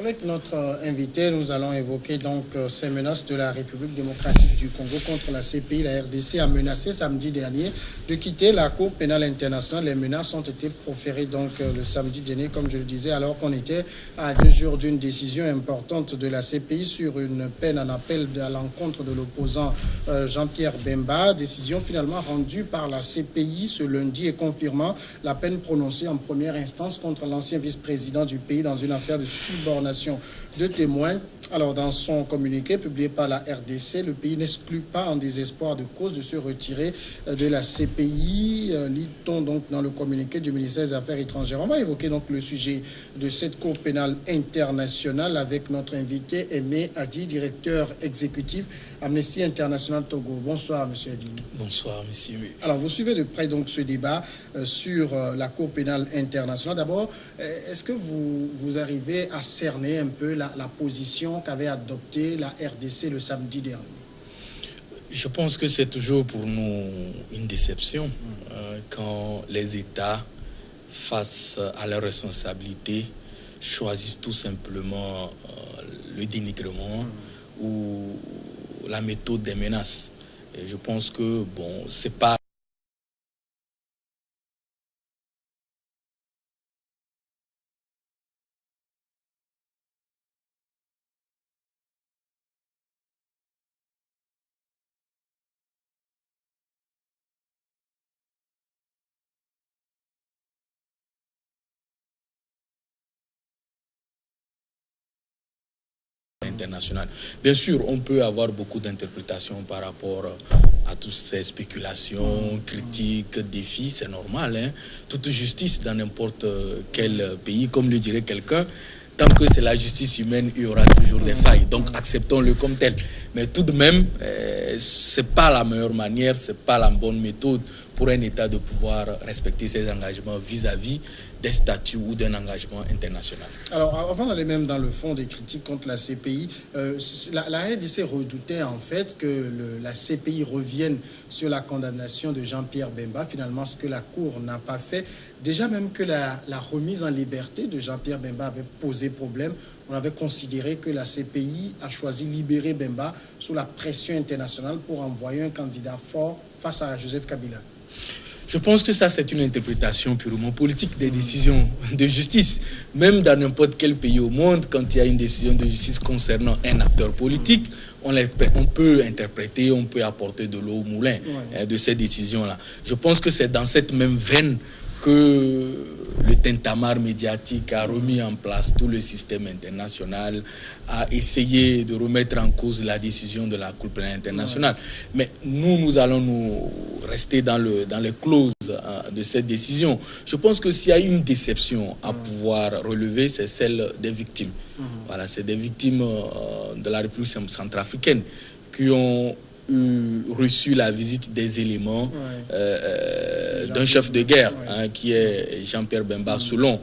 avec notre invité, nous allons évoquer donc ces menaces de la République démocratique du Congo contre la CPI. La RDC a menacé samedi dernier de quitter la Cour pénale internationale. Les menaces ont été proférées donc le samedi dernier, comme je le disais, alors qu'on était à 2 jours d'une décision importante de la CPI sur une peine en appel à l'encontre de l'opposant Jean-Pierre Bemba. Décision finalement rendue par la CPI ce lundi et confirmant la peine prononcée en première instance contre l'ancien vice-président du pays dans une affaire de subornation de témoins. Alors, dans son communiqué publié par la RDC, le pays n'exclut pas en désespoir de cause de se retirer de la CPI. Lit-on donc dans le communiqué du ministère des Affaires étrangères. On va évoquer donc le sujet de cette Cour pénale internationale avec notre invité Aimé Adi, directeur exécutif Amnesty International Togo. Bonsoir, monsieur Adi. Bonsoir, monsieur. Alors, vous suivez de près donc ce débat sur la Cour pénale internationale. D'abord, est-ce que vous arrivez à cerner un peu la position qu'avait adopté la RDC le samedi dernier? Je pense que c'est toujours pour nous une déception quand les États, face à leurs responsabilités, choisissent tout simplement le dénigrement ou la méthode des menaces. Et je pense que, c'est pas international. Bien sûr, on peut avoir beaucoup d'interprétations par rapport à toutes ces spéculations, critiques, défis, c'est normal. Toute justice dans n'importe quel pays, comme le dirait quelqu'un, tant que c'est la justice humaine, il y aura toujours des failles. Donc, acceptons-le comme tel. Mais tout de même, c'est pas la meilleure manière, c'est pas la bonne méthode pour un État de pouvoir respecter ses engagements vis-à-vis des statuts ou d'un engagement international. Alors, avant d'aller même dans le fond des critiques contre la CPI, la RDC redoutait en fait que la CPI revienne sur la condamnation de Jean-Pierre Bemba. Finalement, ce que la Cour n'a pas fait. Déjà même que la remise en liberté de Jean-Pierre Bemba avait posé problème. On avait considéré que la CPI a choisi libérer Bemba sous la pression internationale pour envoyer un candidat fort face à Joseph Kabila. Je pense que ça, c'est une interprétation purement politique des décisions de justice. Même dans n'importe quel pays au monde, quand il y a une décision de justice concernant un acteur politique, on peut interpréter, on peut apporter de l'eau au moulin de ces décisions-là. Je pense que c'est dans cette même veine que le tintamarre médiatique a remis en place tout le système international, a essayé de remettre en cause la décision de la Cour pénale internationale. Mais nous allons nous rester dans les clauses de cette décision. Je pense que s'il y a une déception à pouvoir relever, c'est celle des victimes. Voilà, c'est des victimes de la République centrafricaine qui ont reçu la visite des éléments d'un chef de guerre qui est Jean-Pierre Bemba selon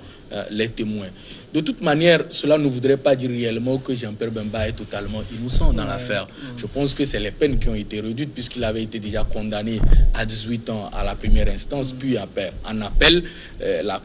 les témoins. De toute manière, cela ne voudrait pas dire réellement que Jean-Pierre Bemba est totalement innocent dans l'affaire. Je pense que c'est les peines qui ont été réduites puisqu'il avait été déjà condamné à 18 ans à la première instance, puis en appel, la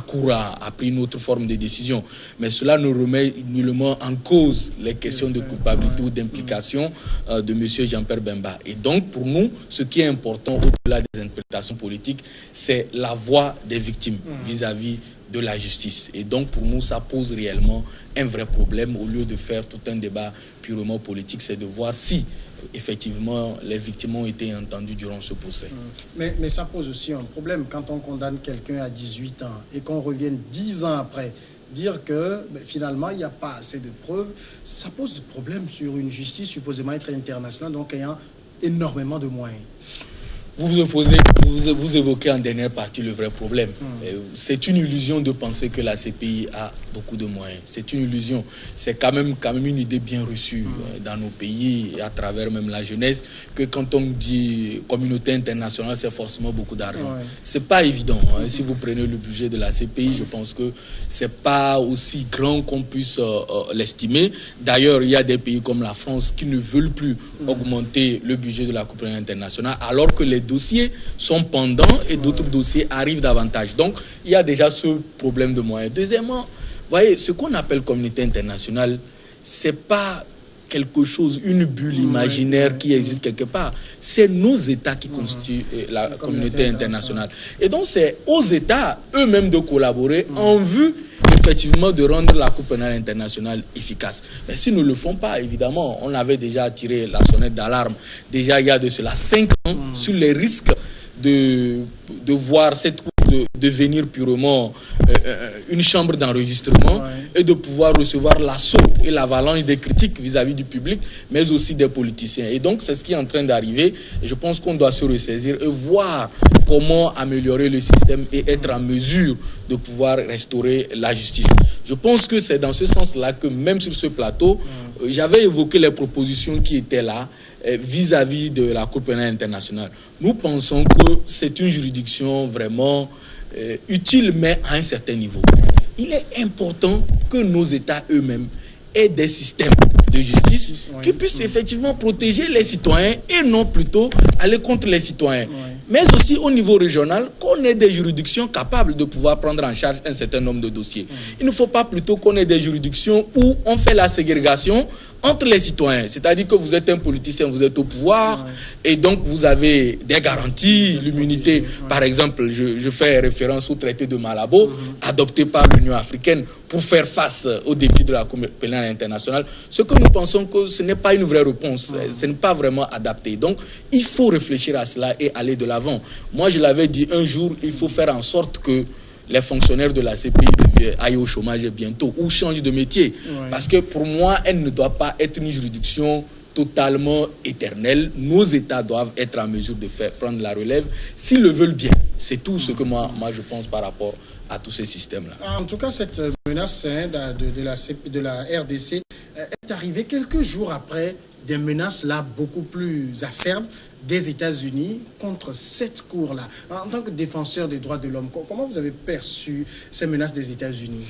Cour a pris une autre forme de décision. Mais cela ne remet nullement en cause les questions de culpabilité ou d'implication de M. Jean-Pierre Bemba. Et donc, pour nous, ce qui est important au-delà des interprétations politiques, c'est la voix des victimes vis-à-vis de la justice. Et donc, pour nous, ça pose réellement un vrai problème. Au lieu de faire tout un débat purement politique, c'est de voir si, effectivement, les victimes ont été entendues durant ce procès. Mais ça pose aussi un problème quand on condamne quelqu'un à 18 ans et qu'on revienne 10 ans après dire que finalement, il n'y a pas assez de preuves. Ça pose problème sur une justice supposément être internationale, donc ayant énormément de moyens. Vous évoquez en dernière partie le vrai problème. C'est une illusion de penser que la CPI a beaucoup de moyens. C'est une illusion. C'est quand même une idée bien reçue dans nos pays et à travers même la jeunesse que quand on dit communauté internationale, c'est forcément beaucoup d'argent. C'est pas évident. Si vous prenez le budget de la CPI, je pense que c'est pas aussi grand qu'on puisse l'estimer. D'ailleurs, il y a des pays comme la France qui ne veulent plus augmenter le budget de la Cour pénale internationale alors que les dossiers sont pendants et d'autres dossiers arrivent davantage. Donc, il y a déjà ce problème de moyens. Deuxièmement, voyez, ce qu'on appelle communauté internationale, c'est pas quelque chose, une bulle imaginaire qui existe quelque part. C'est nos États qui constituent la communauté internationale. Et donc, c'est aux États eux-mêmes de collaborer en vue, effectivement, de rendre la Cour pénale internationale efficace. Mais s'ils ne le font pas, évidemment, on avait déjà tiré la sonnette d'alarme, déjà il y a de cela 5 ans, sur les risques de voir cette Cour devenir purement une chambre d'enregistrement et de pouvoir recevoir l'assaut et l'avalanche des critiques vis-à-vis du public, mais aussi des politiciens. Et donc, c'est ce qui est en train d'arriver. Et je pense qu'on doit se ressaisir et voir comment améliorer le système et être en mesure de pouvoir restaurer la justice. Je pense que c'est dans ce sens-là que même sur ce plateau, j'avais évoqué les propositions qui étaient là vis-à-vis de la Cour pénale internationale. Nous pensons que c'est une juridiction vraiment utile, mais à un certain niveau. Il est important que nos États eux-mêmes aient des systèmes de justice qui puissent effectivement protéger les citoyens et non plutôt aller contre les citoyens. Mais aussi au niveau régional, qu'on ait des juridictions capables de pouvoir prendre en charge un certain nombre de dossiers. Il ne faut pas plutôt qu'on ait des juridictions où on fait la ségrégation entre les citoyens. C'est-à-dire que vous êtes un politicien, vous êtes au pouvoir, et donc vous avez des garanties, l'immunité. Par exemple, je fais référence au traité de Malabo, adopté par l'Union africaine pour faire face aux défis de la Cour pénale internationale. Ce que nous pensons que ce n'est pas une vraie réponse, ce n'est pas vraiment adapté. Donc, il faut réfléchir à cela et aller de l'avant. Moi, je l'avais dit un jour, il faut faire en sorte que les fonctionnaires de la CPI aillent au chômage bientôt ou changent de métier. Parce que pour moi, elle ne doit pas être une juridiction totalement éternelle. Nos États doivent être en mesure de prendre la relève s'ils le veulent bien. C'est tout ce que moi je pense par rapport à tous ces systèmes-là. En tout cas, cette menace de la RDC est arrivée quelques jours après des menaces là beaucoup plus acerbes des États-Unis contre cette cour-là. En tant que défenseur des droits de l'homme, comment vous avez perçu ces menaces des États-Unis?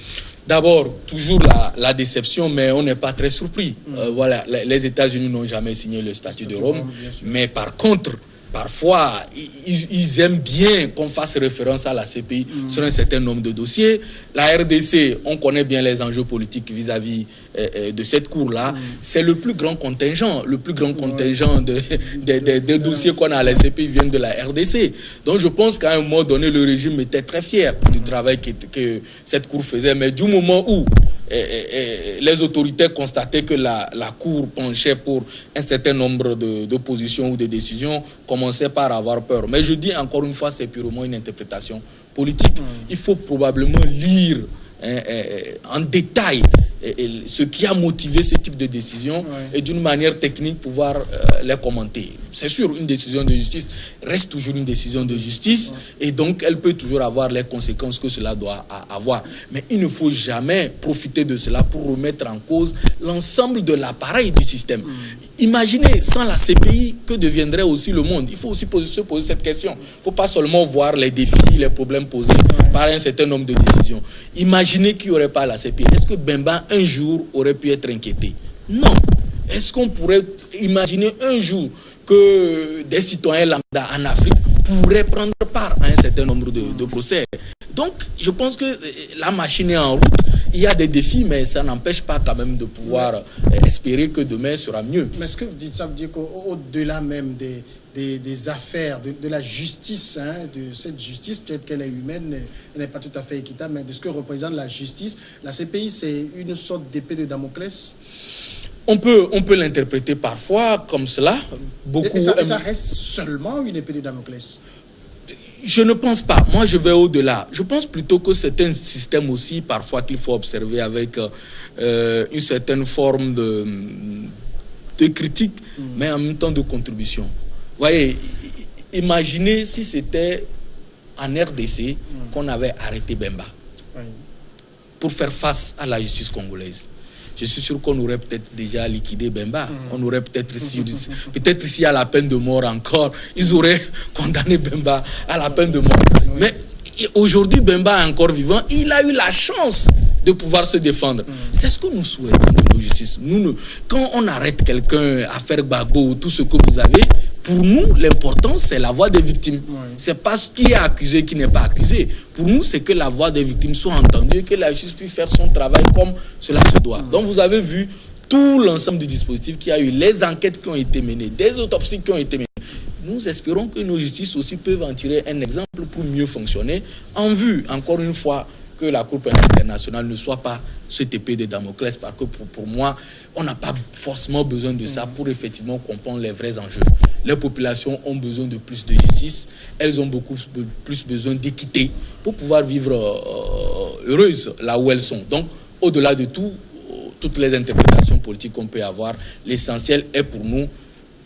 D'abord, toujours la déception, mais on n'est pas très surpris. Voilà, les États-Unis n'ont jamais signé le statut de Rome, mais par contre, parfois, ils aiment bien qu'on fasse référence à la CPI sur un certain nombre de dossiers. La RDC, on connaît bien les enjeux politiques vis-à-vis de cette cour-là. C'est le plus grand contingent. Le plus grand contingent des dossiers qu'on a à la CPI viennent de la RDC. Donc je pense qu'à un moment donné, le régime était très fier du travail que cette cour faisait. Mais du moment où les autorités constataient que la Cour penchait pour un certain nombre de positions ou de décisions, commençaient par avoir peur. Mais je dis encore une fois, c'est purement une interprétation politique. Il faut probablement lire en détail ce qui a motivé ce type de décision et d'une manière technique pouvoir les commenter. C'est sûr, une décision de justice reste toujours une décision de justice et donc elle peut toujours avoir les conséquences que cela doit avoir. Mais il ne faut jamais profiter de cela pour remettre en cause l'ensemble de l'appareil du système. Imaginez, sans la CPI, que deviendrait aussi le monde? Il faut aussi se poser cette question. Il ne faut pas seulement voir les défis, les problèmes posés par un certain nombre de décisions. Imaginez qu'il n'y aurait pas la CPI. Est-ce que Bemba, un jour, aurait pu être inquiété? Non. Est-ce qu'on pourrait imaginer un jour que des citoyens lambda en Afrique pourraient prendre part à un certain nombre de procès? Donc, je pense que la machine est en route. Il y a des défis, mais ça n'empêche pas quand même de pouvoir espérer que demain sera mieux. Mais ce que vous dites, ça veut dire qu'au-delà même des affaires, de la justice, de cette justice, peut-être qu'elle est humaine, elle n'est pas tout à fait équitable, mais de ce que représente la justice, la CPI, c'est une sorte d'épée de Damoclès? On peut l'interpréter parfois comme cela. Et ça reste seulement une épée de Damoclès? Je ne pense pas. Moi, je vais au-delà. Je pense plutôt que c'est un système aussi, parfois, qu'il faut observer avec une certaine forme de critique, mais en même temps de contribution. Vous voyez, imaginez si c'était en RDC qu'on avait arrêté Bemba pour faire face à la justice congolaise. Je suis sûr qu'on aurait peut-être déjà liquidé Bemba. On aurait peut-être ici à la peine de mort encore, ils auraient condamné Bemba à la peine de mort. Mais aujourd'hui, Bemba est encore vivant. Il a eu la chance de pouvoir se défendre. C'est ce que nous souhaitons de nos justices. Quand on arrête quelqu'un, affaire Gbagbo, tout ce que vous avez, Pour nous, l'important, c'est la voix des victimes. Oui. C'est pas ce qui est accusé qui n'est pas accusé. Pour nous, c'est que la voix des victimes soit entendue et que la justice puisse faire son travail comme cela se doit. Donc, vous avez vu tout l'ensemble du dispositif qui a eu, les enquêtes qui ont été menées, des autopsies qui ont été menées. Nous espérons que nos justices aussi peuvent en tirer un exemple pour mieux fonctionner, en vue, encore une fois, que la Cour pénale internationale ne soit pas cette épée de Damoclès, parce que pour moi, on n'a pas forcément besoin de ça pour effectivement comprendre les vrais enjeux. Les populations ont besoin de plus de justice, elles ont beaucoup plus besoin d'équité pour pouvoir vivre heureuses là où elles sont. Donc, au-delà de tout, toutes les interprétations politiques qu'on peut avoir, l'essentiel est pour nous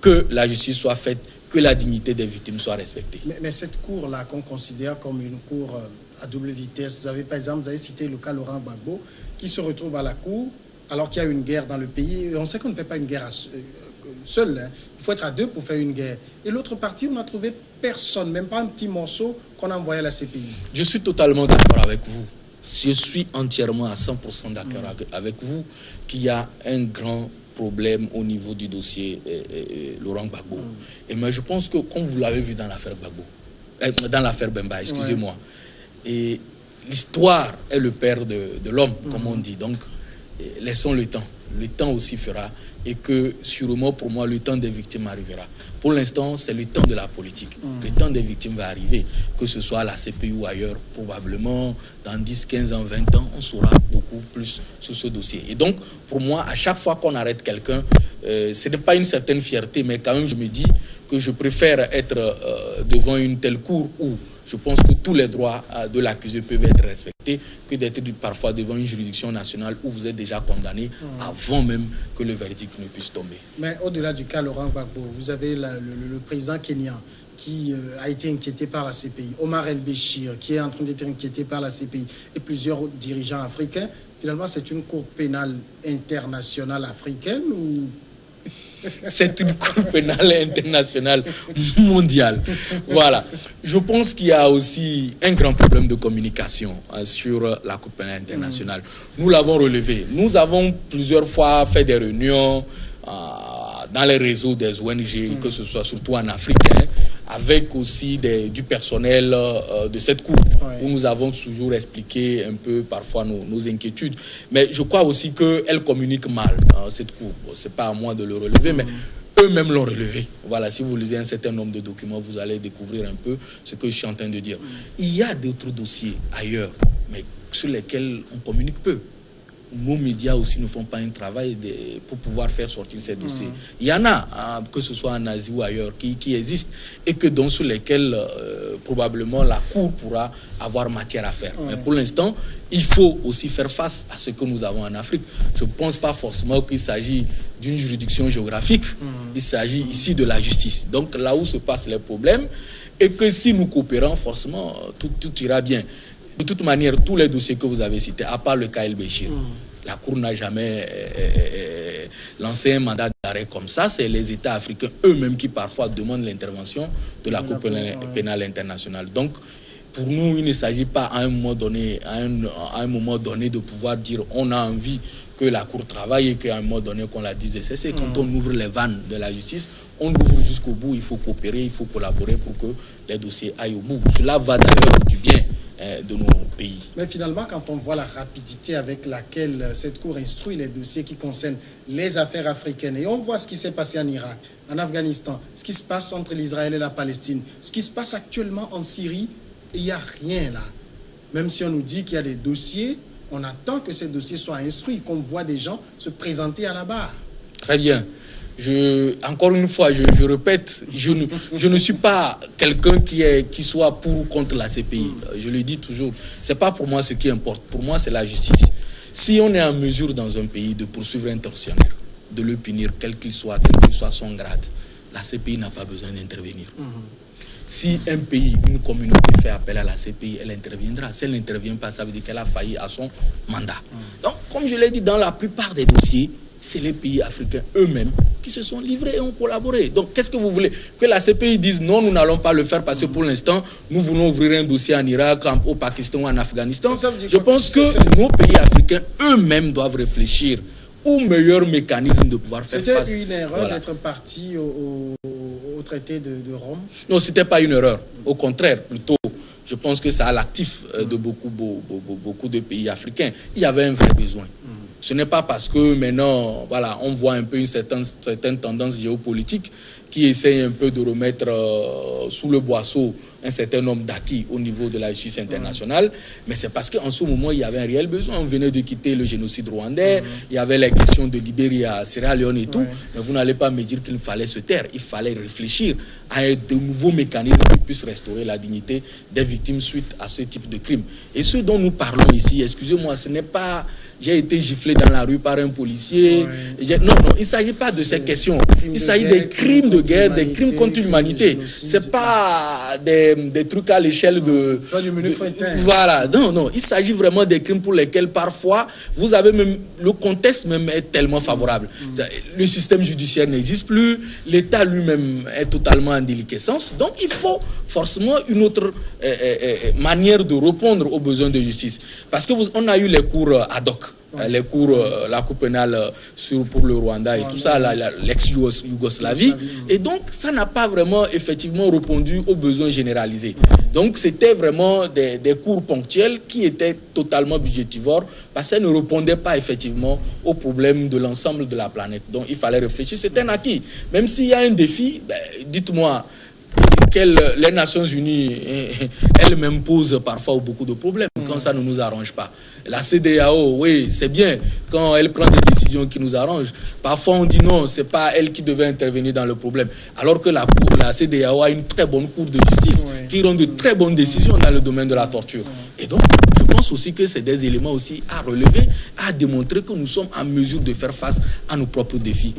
que la justice soit faite, que la dignité des victimes soit respectée. Mais cette cour-là qu'on considère comme une cour à double vitesse, vous avez par exemple, vous avez cité le cas Laurent Gbagbo, qui se retrouve à la cour alors qu'il y a une guerre dans le pays. Et on sait qu'on ne fait pas une guerre seul. Hein. Il faut être à deux pour faire une guerre. Et l'autre partie, on n'a trouvé personne, même pas un petit morceau qu'on a envoyé à la CPI. Je suis totalement d'accord avec vous. Je suis entièrement à 100% d'accord avec vous qu'il y a un grand problème au niveau du dossier Laurent Gbagbo. Et mais je pense que, comme vous l'avez vu dans l'affaire Gbagbo, dans l'affaire Bemba, excusez-moi, et l'histoire est le père de l'homme, comme on dit. Donc, laissons le temps. Le temps aussi fera, et que sûrement pour moi, le temps des victimes arrivera. Pour l'instant, c'est le temps de la politique. Le temps des victimes va arriver, que ce soit à la CPI ou ailleurs. Probablement, dans 10, 15 ans, 20 ans, on saura beaucoup plus sur ce dossier. Et donc, pour moi, à chaque fois qu'on arrête quelqu'un, ce n'est pas une certaine fierté, mais quand même, je me dis que je préfère être devant une telle cour où je pense que tous les droits de l'accusé peuvent être respectés, que d'être parfois devant une juridiction nationale où vous êtes déjà condamné avant même que le verdict ne puisse tomber. Mais au-delà du cas Laurent Gbagbo, vous avez le président kenyan qui a été inquiété par la CPI, Omar El-Béchir qui est en train d'être inquiété par la CPI et plusieurs autres dirigeants africains. Finalement, c'est une cour pénale internationale africaine ou... C'est une cour pénale internationale mondiale. Voilà. Je pense qu'il y a aussi un grand problème de communication sur la cour pénale internationale. Nous l'avons relevé. Nous avons plusieurs fois fait des réunions dans les réseaux des ONG, que ce soit surtout en Afrique, avec aussi du personnel de cette cour, où nous avons toujours expliqué un peu parfois nos inquiétudes. Mais je crois aussi qu'elle communique mal, cette cour. Bon, ce n'est pas à moi de le relever, mais eux-mêmes l'ont relevé. Voilà, si vous lisez un certain nombre de documents, vous allez découvrir un peu ce que je suis en train de dire. Il y a d'autres dossiers ailleurs, mais sur lesquels on communique peu. Nos médias aussi ne font pas un travail pour pouvoir faire sortir ces dossiers. Il y en a, que ce soit en Asie ou ailleurs, qui existent et sur lesquels probablement la Cour pourra avoir matière à faire. Mais pour l'instant, il faut aussi faire face à ce que nous avons en Afrique. Je ne pense pas forcément qu'il s'agit d'une juridiction géographique. Il s'agit ici de la justice. Donc là où se passent les problèmes, et que si nous coopérons, forcément, tout ira bien. De toute manière, tous les dossiers que vous avez cités, à part le cas El-Béchir, la Cour n'a jamais lancé un mandat d'arrêt comme ça. C'est les États africains eux-mêmes qui parfois demandent l'intervention de la Cour pénale internationale. Donc, pour nous, il ne s'agit pas à un moment donné, de pouvoir dire on a envie que la Cour travaille et qu'à un moment donné qu'on la dise de cesser. Quand on ouvre les vannes de la justice, on ouvre jusqu'au bout. Il faut coopérer, il faut collaborer pour que les dossiers aillent au bout. Cela va d'ailleurs du bien de nos pays. Mais finalement, quand on voit la rapidité avec laquelle cette Cour instruit les dossiers qui concernent les affaires africaines, et on voit ce qui s'est passé en Irak, en Afghanistan, ce qui se passe entre l'Israël et la Palestine, ce qui se passe actuellement en Syrie, il n'y a rien là. Même si on nous dit qu'il y a des dossiers, on attend que ces dossiers soient instruits, qu'on voit des gens se présenter à la barre. Très bien. Encore une fois, je répète, je ne suis pas quelqu'un qui soit pour ou contre la CPI. Je le dis toujours. Ce n'est pas pour moi ce qui importe. Pour moi, c'est la justice. Si on est en mesure dans un pays de poursuivre un tortionnaire, de le punir, quel qu'il soit son grade, la CPI n'a pas besoin d'intervenir. Si un pays, une communauté fait appel à la CPI, elle interviendra. Si elle n'intervient pas, ça veut dire qu'elle a failli à son mandat. Donc, comme je l'ai dit, dans la plupart des dossiers, c'est les pays africains eux-mêmes qui se sont livrés et ont collaboré. Donc, qu'est-ce que vous voulez? Que la CPI dise non, nous n'allons pas le faire parce que pour l'instant, nous voulons ouvrir un dossier en Irak, au Pakistan ou en Afghanistan. Je pense que nos pays africains eux-mêmes doivent réfléchir au meilleur mécanisme de pouvoir faire face. C'était une erreur d'être parti au traité de Rome? Non, ce n'était pas une erreur. Au contraire, plutôt, je pense que c'est à l'actif de beaucoup de pays africains. Il y avait un vrai besoin. Ce n'est pas parce que maintenant, voilà, on voit un peu une certaine tendance géopolitique qui essaye un peu de remettre sous le boisseau un certain nombre d'acquis au niveau de la justice internationale, mais c'est parce qu'en ce moment, il y avait un réel besoin. On venait de quitter le génocide rwandais, il y avait les questions de Libéria, Sierra Leone et tout, mais vous n'allez pas me dire qu'il fallait se taire. Il fallait réfléchir à de nouveaux mécanismes qui puissent restaurer la dignité des victimes suite à ce type de crime. Et ce dont nous parlons ici, excusez-moi, ce n'est pas... J'ai été giflé dans la rue par un policier. Non, il ne s'agit pas de ces questions. Il s'agit des crimes de guerre, des crimes contre l'humanité. Ce n'est pas des trucs à l'échelle de... Voilà, non. Il s'agit vraiment des crimes pour lesquels parfois, vous avez même... Le contexte même est tellement favorable. Le système judiciaire n'existe plus. L'État lui-même est totalement en déliquescence. Donc, il faut forcément une autre manière de répondre aux besoins de justice. Parce qu'on a eu les cours ad hoc. Les cours, la Cour pénale pour le Rwanda et tout ça, l'ex-Yougoslavie. Et donc, ça n'a pas vraiment, effectivement, répondu aux besoins généralisés. Donc, c'était vraiment des cours ponctuels qui étaient totalement budgétivores parce que ça ne répondait pas, effectivement, aux problèmes de l'ensemble de la planète. Donc, il fallait réfléchir. C'est un acquis. Même s'il y a un défi, dites-moi, les Nations Unies elles-mêmes posent parfois beaucoup de problèmes quand ça ne nous arrange pas. La CEDEAO, oui, c'est bien quand elle prend des décisions qui nous arrangent. Parfois, on dit non, c'est pas elle qui devait intervenir dans le problème. Alors que la CEDEAO a une très bonne cour de justice qui rend de très bonnes décisions dans le domaine de la torture. Et donc, je pense aussi que c'est des éléments aussi à relever, à démontrer que nous sommes en mesure de faire face à nos propres défis.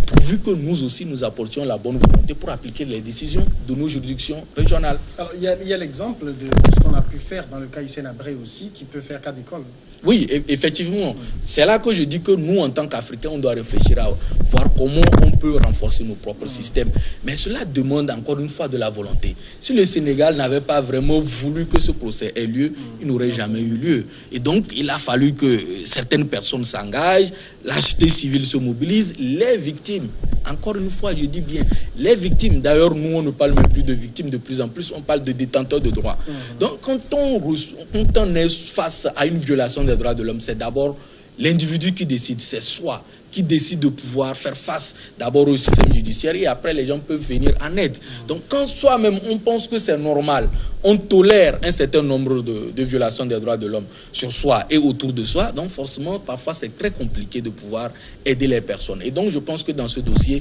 Pourvu que nous aussi, nous apportions la bonne volonté pour appliquer les décisions de nos juridictions régionales. Alors, il y a l'exemple de ce qu'on a pu faire dans le cas Hissène Habré aussi, qui peut faire cas d'école. Oui, effectivement. C'est là que je dis que nous, en tant qu'Africains, on doit réfléchir à voir comment on peut renforcer nos propres systèmes. Mais cela demande encore une fois de la volonté. Si le Sénégal n'avait pas vraiment voulu que ce procès ait lieu, il n'aurait jamais eu lieu. Et donc, il a fallu que certaines personnes s'engagent, la société civile se mobilise, les victimes, encore une fois, je dis bien, les victimes, d'ailleurs, nous, on ne parle même plus de victimes de plus en plus, on parle de détenteurs de droits. Donc, quand on est face à une violation des droits de l'homme, c'est d'abord l'individu qui décide, c'est soi qui décide de pouvoir faire face d'abord au système judiciaire et après les gens peuvent venir en aide. Donc quand soi-même on pense que c'est normal, on tolère un certain nombre de violations des droits de l'homme sur soi et autour de soi, donc forcément parfois c'est très compliqué de pouvoir aider les personnes. Et donc je pense que dans ce dossier,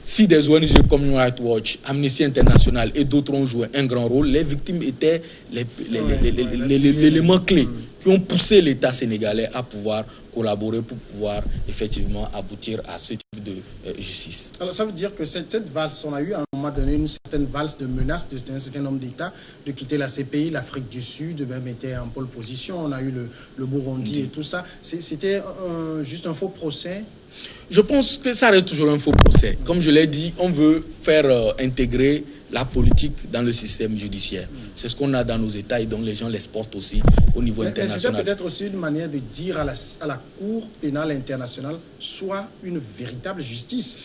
si des ONG comme Human Rights Watch, Amnesty International et d'autres ont joué un grand rôle, les victimes étaient l'élément clé qui ont poussé l'État sénégalais à pouvoir collaborer pour pouvoir effectivement aboutir à ce type de justice. Alors ça veut dire que cette valse, on a eu à un moment donné une certaine valse de menaces d'un certain nombre d'États de quitter la CPI, l'Afrique du Sud même était en pole position, on a eu le Burundi et tout ça. C'était juste un faux procès? Je pense que ça reste toujours un faux procès. Comme je l'ai dit, on veut faire intégrer la politique dans le système judiciaire. C'est ce qu'on a dans nos États et donc les gens l'exportent aussi au niveau international. Mais c'est peut-être aussi une manière de dire à la Cour pénale internationale soit une véritable justice.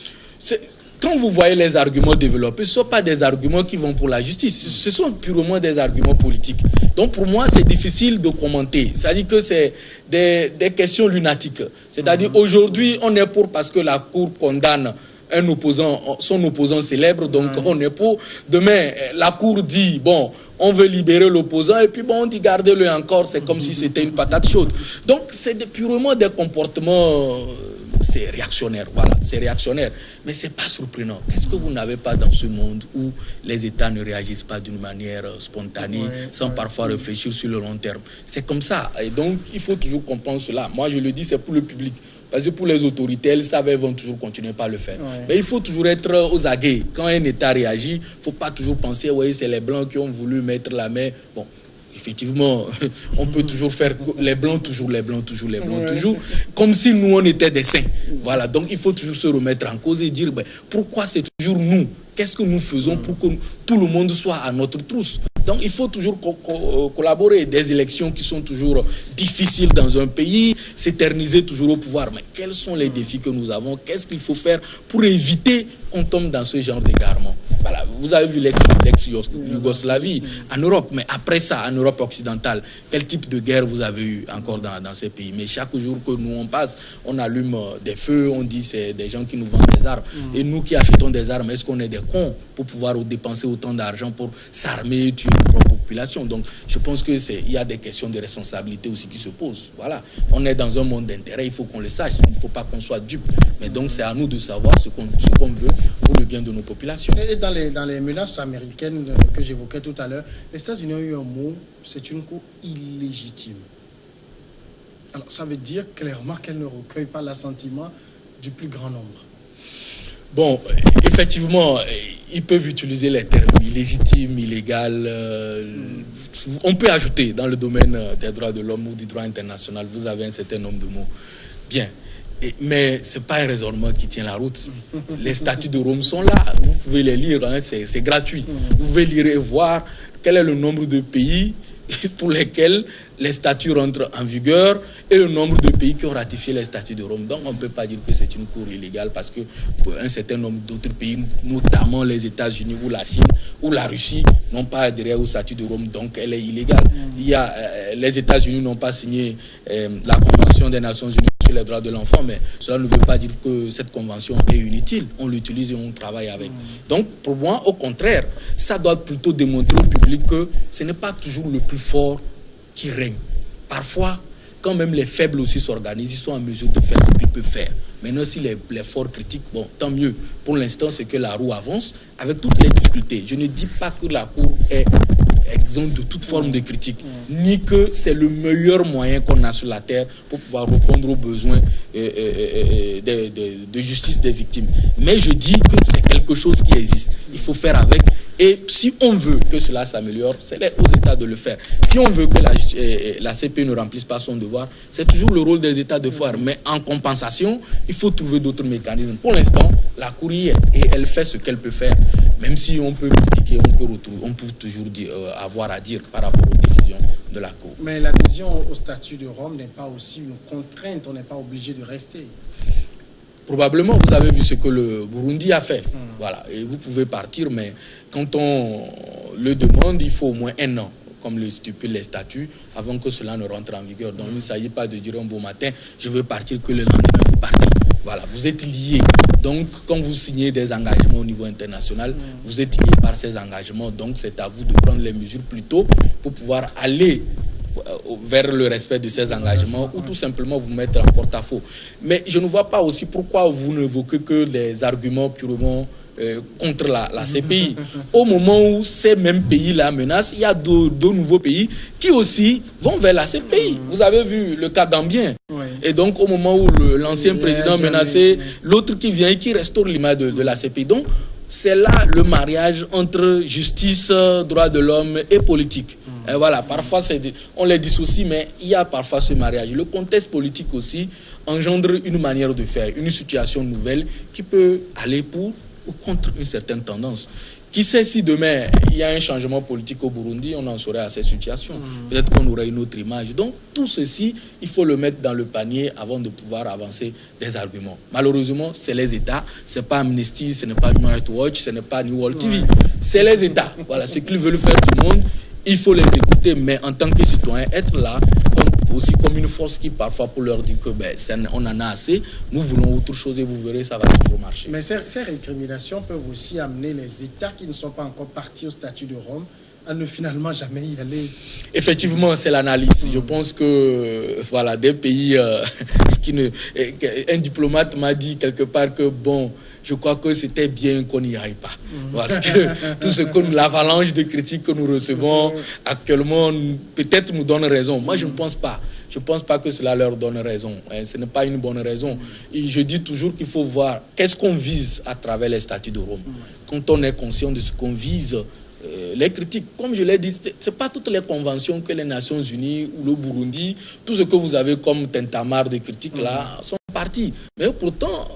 Quand vous voyez les arguments développés, ce ne sont pas des arguments qui vont pour la justice. Ce sont purement des arguments politiques. Donc pour moi, c'est difficile de commenter. C'est-à-dire que c'est des questions lunatiques. C'est-à-dire aujourd'hui, on est pour parce que la Cour condamne son opposant célèbre, donc on est pour. Demain, la Cour dit, bon, on veut libérer l'opposant, et puis bon, on dit gardez-le encore, c'est comme si c'était une patate chaude. Donc c'est purement des comportements... C'est réactionnaire, voilà, c'est réactionnaire. Mais ce n'est pas surprenant. Qu'est-ce que vous n'avez pas dans ce monde où les États ne réagissent pas d'une manière spontanée, sans parfois réfléchir sur le long terme? C'est comme ça. Et donc, il faut toujours comprendre cela. Moi, je le dis, c'est pour le public. Parce que pour les autorités, elles savent, elles vont toujours continuer par le faire. Mais il faut toujours être aux aguets. Quand un État réagit, il ne faut pas toujours penser, oui, c'est les Blancs qui ont voulu mettre la main. Bon. Effectivement, on peut toujours faire les blancs, toujours, comme si nous, on était des saints. Voilà, donc il faut toujours se remettre en cause et dire, pourquoi c'est toujours nous? Qu'est-ce que nous faisons pour que tout le monde soit à notre trousse? Donc il faut toujours collaborer. Des élections qui sont toujours difficiles dans un pays, s'éterniser toujours au pouvoir. Mais quels sont les défis que nous avons? Qu'est-ce qu'il faut faire pour éviter qu'on tombe dans ce genre d'égarement? vous avez vu l'ex-Yougoslavie en Europe, mais après ça, en Europe occidentale, quel type de guerre vous avez eu encore dans ces pays? Mais chaque jour que nous on passe, on allume des feux, on dit c'est des gens qui nous vendent des armes. Et nous qui achetons des armes, est-ce qu'on est des cons pour pouvoir dépenser autant d'argent pour s'armer et tuer notre propre population? Donc je pense qu'il y a des questions de responsabilité aussi qui se posent. Voilà, on est dans un monde d'intérêt, il faut qu'on le sache, il ne faut pas qu'on soit dupe. Mais donc c'est à nous de savoir ce qu'on veut pour le bien de nos populations. Et dans les menaces américaines que j'évoquais tout à l'heure, les États-Unis ont eu un mot, c'est une cour illégitime. Alors ça veut dire clairement qu'elle ne recueille pas l'assentiment du plus grand nombre. Bon, effectivement, ils peuvent utiliser les termes illégitime, illégal. On peut ajouter dans le domaine des droits de l'homme ou du droit international, vous avez un certain nombre de mots. Bien. Mais ce n'est pas un raisonnement qui tient la route. Les statuts de Rome sont là, vous pouvez les lire, hein, c'est gratuit. Vous pouvez lire et voir quel est le nombre de pays pour lesquels les statuts rentrent en vigueur et le nombre de pays qui ont ratifié les statuts de Rome. Donc on ne peut pas dire que c'est une cour illégale parce qu'un certain nombre d'autres pays, notamment les États-Unis ou la Chine ou la Russie, n'ont pas adhéré au statut de Rome, donc elle est illégale. Les États-Unis n'ont pas signé la Convention des Nations Unies sur les droits de l'enfant, mais cela ne veut pas dire que cette convention est inutile. On l'utilise et on travaille avec. Donc pour moi, au contraire, ça doit plutôt démontrer au public que ce n'est pas toujours le plus fort qui règne. Parfois, quand même les faibles aussi s'organisent, ils sont en mesure de faire ce qu'ils peuvent faire. Maintenant, si les forts critiquent, bon, tant mieux. Pour l'instant, c'est que la roue avance avec toutes les difficultés. Je ne dis pas que la Cour est exempte de toute forme de critique, ni que c'est le meilleur moyen qu'on a sur la terre pour pouvoir répondre aux besoins de justice des victimes. Mais je dis que c'est quelque chose qui existe. Il faut faire avec. Et si on veut que cela s'améliore, c'est aux États de le faire. Si on veut que la CPI ne remplisse pas son devoir, c'est toujours le rôle des États de faire. Mais en compensation, il faut trouver d'autres mécanismes. Pour l'instant, la Cour y est et elle fait ce qu'elle peut faire. Même si on peut critiquer, on peut toujours avoir à dire par rapport aux décisions de la Cour. Mais l'adhésion au statut de Rome n'est pas aussi une contrainte, on n'est pas obligé de rester. Probablement, vous avez vu ce que le Burundi a fait. Voilà. Et vous pouvez partir, mais quand on le demande, il faut au moins 1 an, comme le stipulent les statuts, avant que cela ne rentre en vigueur. Donc, il ne s'agit pas de dire un beau matin, je veux partir, que le lendemain, vous partez. Voilà, vous êtes liés. Donc, quand vous signez des engagements au niveau international, vous êtes liés par ces engagements. Donc, c'est à vous de prendre les mesures plus tôt pour pouvoir aller vers le respect de ces engagements ou tout simplement vous mettre en porte-à-faux. Mais je ne vois pas aussi pourquoi vous n'évoquez que des arguments purement contre la CPI. Au moment où ces mêmes pays-là menacent, il y a deux nouveaux pays qui aussi vont vers la CPI. Vous avez vu le cas gambien. Oui. Et donc au moment où l'ancien président menacé, l'autre qui vient et qui restaure l'image de la CPI. Donc c'est là le mariage entre justice, droits de l'homme et politique. Et voilà, parfois on les dissocie, mais il y a parfois ce mariage. Le contexte politique aussi engendre une manière de faire, une situation nouvelle qui peut aller pour ou contre une certaine tendance. Qui sait si demain il y a un changement politique au Burundi, on en saurait à ces situations. Peut-être qu'on aurait une autre image. Donc tout ceci, il faut le mettre dans le panier avant de pouvoir avancer des arguments. Malheureusement, c'est les États. Ce n'est pas Amnesty, ce n'est pas Human Rights Watch, ce n'est pas New World TV. C'est les États. Voilà, ce qu'ils veulent faire tout le monde. Il faut les écouter, mais en tant que citoyen, être là aussi comme une force qui parfois pour leur dire que on en a assez, nous voulons autre chose et vous verrez, ça va toujours marcher. Mais ces récriminations peuvent aussi amener les États qui ne sont pas encore partis au statut de Rome à ne finalement jamais y aller. Effectivement, c'est l'analyse. Je pense que voilà, des pays un diplomate m'a dit quelque part que bon, je crois que c'était bien qu'on n'y aille pas. Parce que tout ce que l'avalanche de critiques que nous recevons actuellement, peut-être nous donne raison. Moi, je ne pense pas. Je ne pense pas que cela leur donne raison. Ce n'est pas une bonne raison. Et je dis toujours qu'il faut voir qu'est-ce qu'on vise à travers les statuts de Rome. Quand on est conscient de ce qu'on vise, les critiques, comme je l'ai dit, ce n'est pas toutes les conventions que les Nations Unies ou le Burundi, tout ce que vous avez comme tintamarre de critiques là, sont partis. Mais pourtant,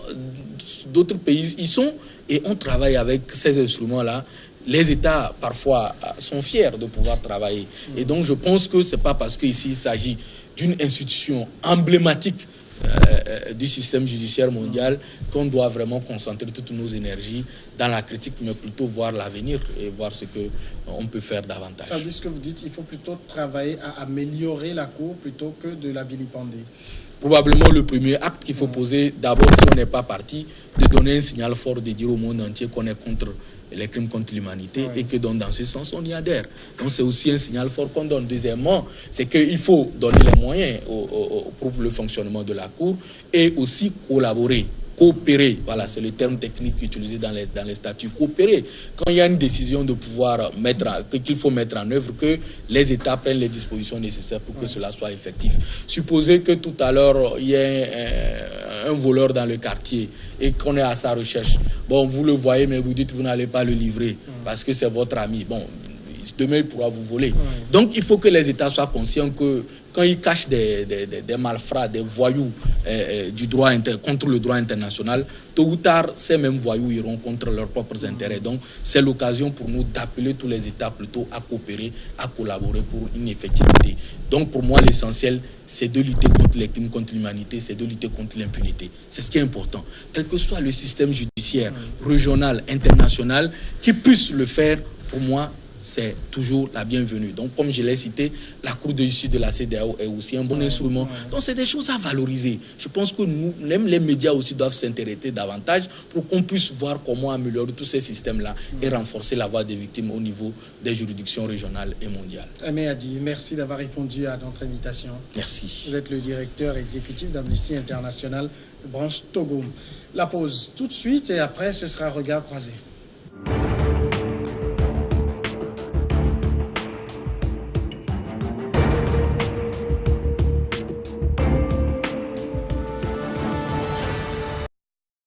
d'autres pays y sont et on travaille avec ces instruments-là. Les États, parfois, sont fiers de pouvoir travailler. Et donc, je pense que ce n'est pas parce qu'ici, il s'agit d'une institution emblématique du système judiciaire mondial qu'on doit vraiment concentrer toutes nos énergies dans la critique, mais plutôt voir l'avenir et voir ce qu'on peut faire davantage. Ça veut dire ce que vous dites, il faut plutôt travailler à améliorer la Cour plutôt que de la vilipender. Probablement le premier acte qu'il faut poser, d'abord, si on n'est pas parti, de donner un signal fort, de dire au monde entier qu'on est contre les crimes contre l'humanité et que donc, dans ce sens, on y adhère. Donc c'est aussi un signal fort qu'on donne. Deuxièmement, c'est qu'il faut donner les moyens pour le fonctionnement de la Cour et aussi coopérer, voilà, c'est le terme technique utilisé dans les statuts, coopérer. Quand il y a une décision de pouvoir qu'il faut mettre en œuvre, que les États prennent les dispositions nécessaires pour que cela soit effectif. Supposez que tout à l'heure, il y ait un voleur dans le quartier et qu'on est à sa recherche. Bon, vous le voyez, mais vous dites que vous n'allez pas le livrer parce que c'est votre ami. Bon, demain, il pourra vous voler. Donc, il faut que les États soient conscients que quand ils cachent des malfrats, des voyous contre le droit international, tôt ou tard, ces mêmes voyous iront contre leurs propres intérêts. Donc, c'est l'occasion pour nous d'appeler tous les États plutôt à coopérer, à collaborer pour une effectivité. Donc, pour moi, l'essentiel, c'est de lutter contre les crimes contre l'humanité, c'est de lutter contre l'impunité. C'est ce qui est important. Quel que soit le système judiciaire, régional, international, qui puisse le faire, pour moi, c'est toujours la bienvenue. Donc, comme je l'ai cité, la Cour de justice de la CEDEAO est aussi un bon instrument. Donc, c'est des choses à valoriser. Je pense que nous, même les médias aussi doivent s'intéresser davantage pour qu'on puisse voir comment améliorer tous ces systèmes-là et renforcer la voix des victimes au niveau des juridictions régionales et mondiales. Aimé Adi, merci d'avoir répondu à notre invitation. Merci. Vous êtes le directeur exécutif d'Amnesty International, branche Togo. La pause tout de suite et après, ce sera regard croisé.